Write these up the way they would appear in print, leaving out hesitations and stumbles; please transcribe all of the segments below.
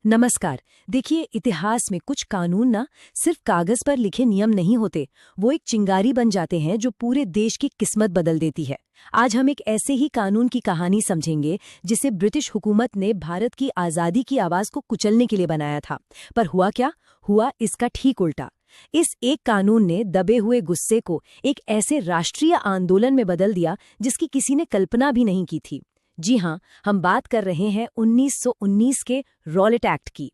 नमस्कार। देखिए, इतिहास में कुछ कानून ना सिर्फ कागज पर लिखे नियम नहीं होते, वो एक चिंगारी बन जाते हैं जो पूरे देश की किस्मत बदल देती है। आज हम एक ऐसे ही कानून की कहानी समझेंगे जिसे ब्रिटिश हुकूमत ने भारत की आज़ादी की आवाज़ को कुचलने के लिए बनाया था। पर हुआ क्या? हुआ इसका ठीक उल्टा। इस एक कानून ने दबे हुए गुस्से को एक ऐसे राष्ट्रीय आंदोलन में बदल दिया जिसकी किसी ने कल्पना भी नहीं की थी। जी हाँ, हम बात कर रहे हैं 1919 के रॉलेट एक्ट की।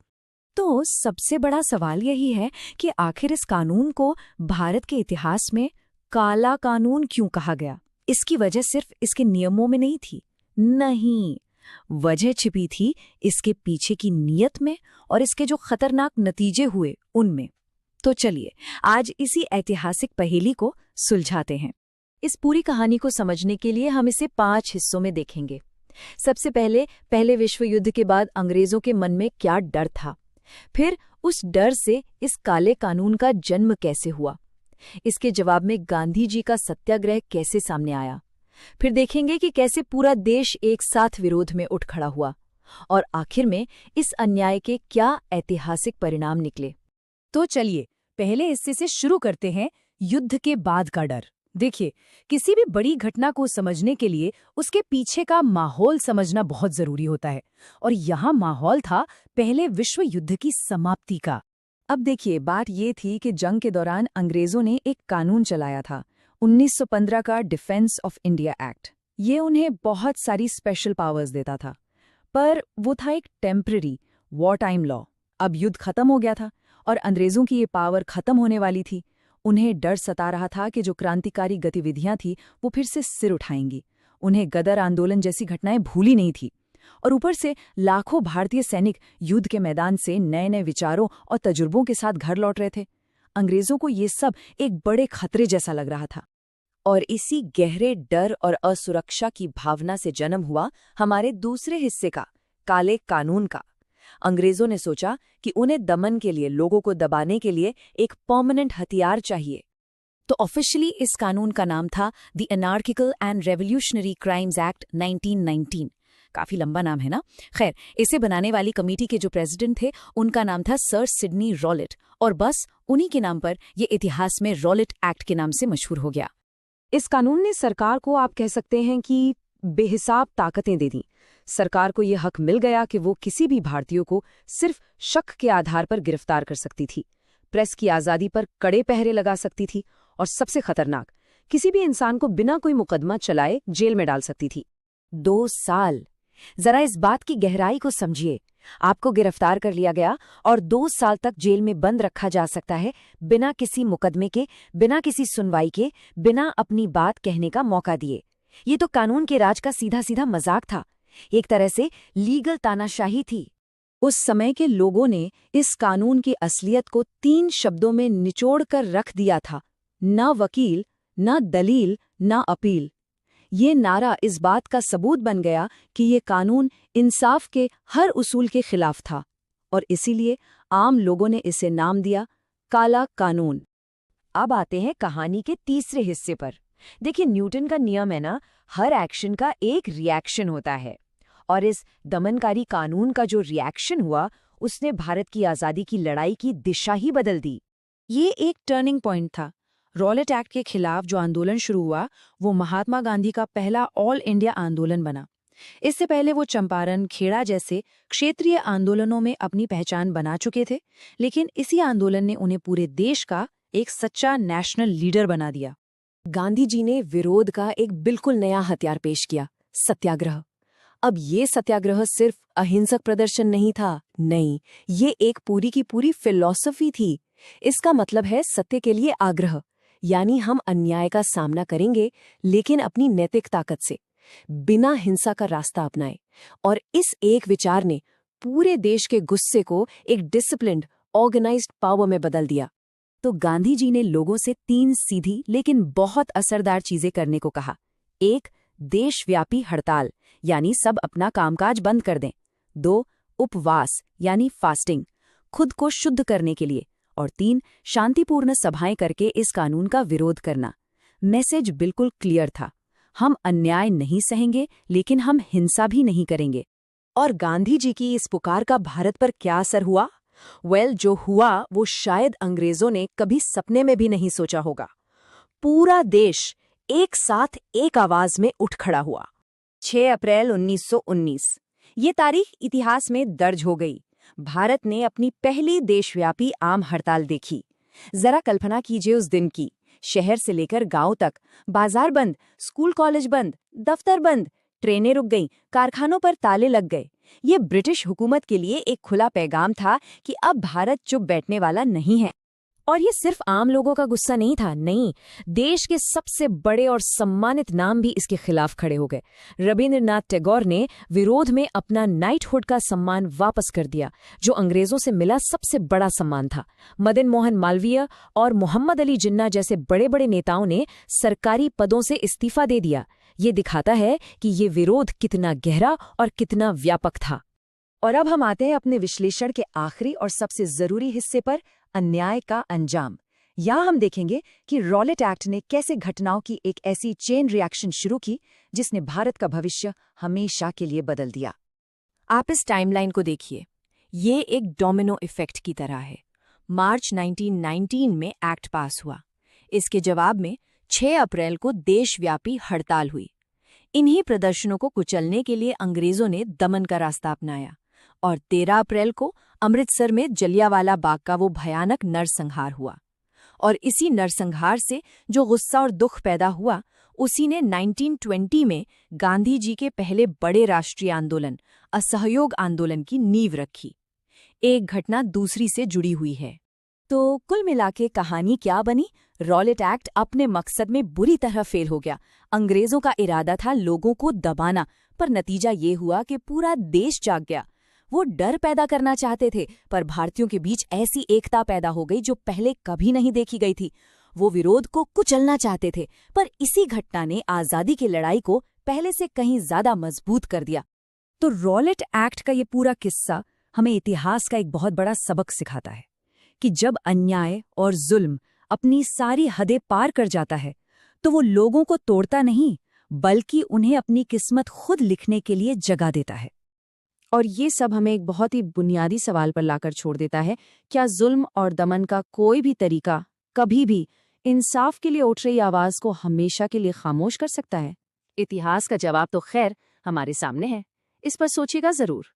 तो सबसे बड़ा सवाल यही है कि आखिर इस कानून को भारत के इतिहास में काला कानून क्यों कहा गया? इसकी वजह सिर्फ इसके नियमों में नहीं थी। नहीं, वजह छिपी थी इसके पीछे की नीयत में और इसके जो खतरनाक नतीजे हुए उनमें। तो चलिए, आज इसी ऐतिहासिक पहेली को सुलझाते हैं। इस पूरी कहानी को समझने के लिए हम इसे 5 हिस्सों में देखेंगे। सबसे पहले विश्व युद्ध के बाद अंग्रेजों के मन में क्या डर था, फिर उस डर से इस काले कानून का जन्म कैसे हुआ, इसके जवाब में गांधी जी का सत्याग्रह कैसे सामने आया, फिर देखेंगे कि कैसे पूरा देश एक साथ विरोध में उठ खड़ा हुआ, और आखिर में इस अन्याय के क्या ऐतिहासिक परिणाम निकले। तो चलिए, पहले हिस्से से शुरू करते हैं, युद्ध के बाद का डर। देखिए, किसी भी बड़ी घटना को समझने के लिए उसके पीछे का माहौल समझना बहुत जरूरी होता है, और यहाँ माहौल था पहले विश्व युद्ध की समाप्ति का। अब देखिए, बात ये थी कि जंग के दौरान अंग्रेजों ने एक कानून चलाया था, 1915 का डिफेंस ऑफ इंडिया एक्ट। ये उन्हें बहुत सारी स्पेशल पावर्स देता था, पर वो था एक टेम्पररी वॉर टाइम लॉ। अब युद्ध खत्म हो गया था और अंग्रेजों की ये पावर खत्म होने वाली थी। उन्हें डर सता रहा था कि जो क्रांतिकारी गतिविधियां थी वो फिर से सिर उठाएंगी। उन्हें गदर आंदोलन जैसी घटनाएं भूली नहीं थी, और ऊपर से लाखों भारतीय सैनिक युद्ध के मैदान से नए नए विचारों और तजुर्बों के साथ घर लौट रहे थे। अंग्रेजों को ये सब एक बड़े खतरे जैसा लग रहा था। और इसी गहरे डर और असुरक्षा की भावना से जन्म हुआ हमारे दूसरे हिस्से का, काले कानून का। अंग्रेजों ने सोचा कि उन्हें दमन के लिए, लोगों को दबाने के लिए एक परमानेंट हथियार चाहिए। तो ऑफिशियली इस कानून का नाम था the anarchical and revolutionary crimes act 1919। काफी लंबा नाम है ना? खैर, इसे बनाने वाली कमेटी के जो प्रेसिडेंट थे उनका नाम था सर सिडनी रॉलेट, और बस उन्हीं के नाम पर यह इतिहास में रॉलेट एक्ट के नाम से मशहूर हो गया। इस कानून ने सरकार को, आप कह सकते हैं कि, बेहिसाब ताकतें दे दी। सरकार को यह हक मिल गया कि वो किसी भी भारतीय को सिर्फ शक के आधार पर गिरफ्तार कर सकती थी, प्रेस की आज़ादी पर कड़े पहरे लगा सकती थी, और सबसे खतरनाक, किसी भी इंसान को बिना कोई मुकदमा चलाए जेल में डाल सकती थी। 2 साल! जरा इस बात की गहराई को समझिए। आपको गिरफ्तार कर लिया गया और 2 साल तक जेल में बंद रखा जा सकता है, बिना किसी मुकदमे के, बिना किसी सुनवाई के, बिना अपनी बात कहने का मौका दिए। ये तो कानून के राज का सीधा सीधा मजाक था, एक तरह से लीगल तानाशाही थी। उस समय के लोगों ने इस कानून की असलियत को 3 शब्दों में निचोड़ कर रख दिया था: न वकील, न दलील, न अपील। ये नारा इस बात का सबूत बन गया कि ये कानून इंसाफ के हर उसूल के खिलाफ था, और इसीलिए आम लोगों ने इसे नाम दिया काला कानून। अब आते हैं कहानी के तीसरे हिस्से पर। देखिए, न्यूटन का नियम है ना, हर एक्शन का एक रिएक्शन होता है, और इस दमनकारी कानून का जो रिएक्शन हुआ उसने भारत की आज़ादी की लड़ाई की दिशा ही बदल दी। ये एक टर्निंग पॉइंट था। रॉलेट एक्ट के खिलाफ जो आंदोलन शुरू हुआ वो महात्मा गांधी का पहला ऑल इंडिया आंदोलन बना। इससे पहले वो चंपारण, खेड़ा जैसे क्षेत्रीय आंदोलनों में अपनी पहचान बना चुके थे, लेकिन इसी आंदोलन ने उन्हें पूरे देश का एक सच्चा नेशनल लीडर बना दिया। गांधी जी ने विरोध का एक बिल्कुल नया हथियार पेश किया, सत्याग्रह। अब ये सत्याग्रह सिर्फ अहिंसक प्रदर्शन नहीं था, नहीं, ये एक पूरी की पूरी फिलॉसफी थी। इसका मतलब है सत्य के लिए आग्रह, यानी हम अन्याय का सामना करेंगे लेकिन अपनी नैतिक ताकत से, बिना हिंसा का रास्ता अपनाए। और इस एक विचार ने पूरे देश के गुस्से को एक डिसिप्लिन्ड, ऑर्गेनाइज्ड पावर में बदल दिया। तो गांधी जी ने लोगों से 3 सीधी लेकिन बहुत असरदार चीजें करने को कहा। 1, देशव्यापी हड़ताल, यानी सब अपना कामकाज बंद कर दें। 2, उपवास, यानी फास्टिंग, खुद को शुद्ध करने के लिए। और 3, शांतिपूर्ण सभाएं करके इस कानून का विरोध करना। मैसेज बिल्कुल क्लियर था, हम अन्याय नहीं सहेंगे, लेकिन हम हिंसा भी नहीं करेंगे। और गांधी जी की इस पुकार का भारत पर क्या असर हुआ? जो हुआ वो शायद अंग्रेजों ने कभी सपने में भी नहीं सोचा होगा। पूरा देश एक साथ एक आवाज में उठ खड़ा हुआ। 6 अप्रैल 1919 ये तारीख इतिहास में दर्ज हो गई। भारत ने अपनी पहली देशव्यापी आम हड़ताल देखी। जरा कल्पना कीजिए उस दिन की। शहर से लेकर गांव तक बाजार बंद, स्कूल कॉलेज बंद, दफ्तर बंद, ट्रेनें रुक गईं, कारखानों पर ताले लग गए। ये ब्रिटिश हुकूमत के लिए एक खुला पैगाम था कि अब भारत चुप बैठने वाला नहीं है। और ये सिर्फ आम लोगों का गुस्सा नहीं था, नहीं, देश के सबसे बड़े और सम्मानित नाम भी इसके खिलाफ खड़े हो गए। रविंद्रनाथ टैगोर ने विरोध में अपना नाइटहुड का सम्मान वापस कर दिया, जो अंग्रेजों से मिला सबसे बड़ा सम्मान था। मदन मोहन मालवीय और मोहम्मद अली जिन्ना जैसे बड़े बड़े नेताओं ने सरकारी पदों से इस्तीफा दे दिया। ये दिखाता है कि ये विरोध कितना गहरा और कितना व्यापक था। और अब हम आते हैं अपने विश्लेषण के आखिरी और सबसे जरूरी हिस्से पर, अन्याय का अंजाम। यहाँ हम देखेंगे कि रॉलेट एक्ट ने कैसे घटनाओं की एक ऐसी चेन रिएक्शन शुरू की जिसने भारत का भविष्य हमेशा के लिए बदल दिया। आप इस टाइमलाइन को देखिए, ये एक डोमिनो इफेक्ट की तरह है। मार्च 1919 में एक्ट पास हुआ। इसके जवाब में 6 अप्रैल को देशव्यापी हड़ताल हुई। इन्हीं प्रदर्शनों को कुचलने के लिए अंग्रेजों ने दमन का रास्ता अपनाया और 13 अप्रैल को अमृतसर में जलियांवाला बाग का वो भयानक नरसंहार हुआ। और इसी नरसंहार से जो गुस्सा और दुख पैदा हुआ, उसी ने 1920 में गांधी जी के पहले बड़े राष्ट्रीय आंदोलन, असहयोग आंदोलन की नींव रखी। एक घटना दूसरी से जुड़ी हुई है। तो कुल मिलाके कहानी क्या बनी? रॉलेट एक्ट अपने मकसद में बुरी तरह फेल हो गया। अंग्रेजों का इरादा था लोगों को दबाना, पर नतीजा ये हुआ कि पूरा देश जाग गया। वो डर पैदा करना चाहते थे, पर भारतीयों के बीच ऐसी एकता पैदा हो गई जो पहले कभी नहीं देखी गई थी। वो विरोध को कुचलना चाहते थे, पर इसी घटना ने आज़ादी की लड़ाई को पहले से कहीं ज्यादा मजबूत कर दिया। तो रॉलेट एक्ट का ये पूरा किस्सा हमें इतिहास का एक बहुत बड़ा सबक सिखाता है कि जब अन्याय और जुल्म अपनी सारी हदें पार कर जाता है, तो वो लोगों को तोड़ता नहीं, बल्कि उन्हें अपनी किस्मत खुद लिखने के लिए जगह देता है। और ये सब हमें एक बहुत ही बुनियादी सवाल पर लाकर छोड़ देता है, क्या जुल्म और दमन का कोई भी तरीका कभी भी इंसाफ के लिए उठ रही आवाज को हमेशा के लिए खामोश कर सकता है? इतिहास का जवाब तो खैर हमारे सामने है। इस पर सोचिएगा जरूर।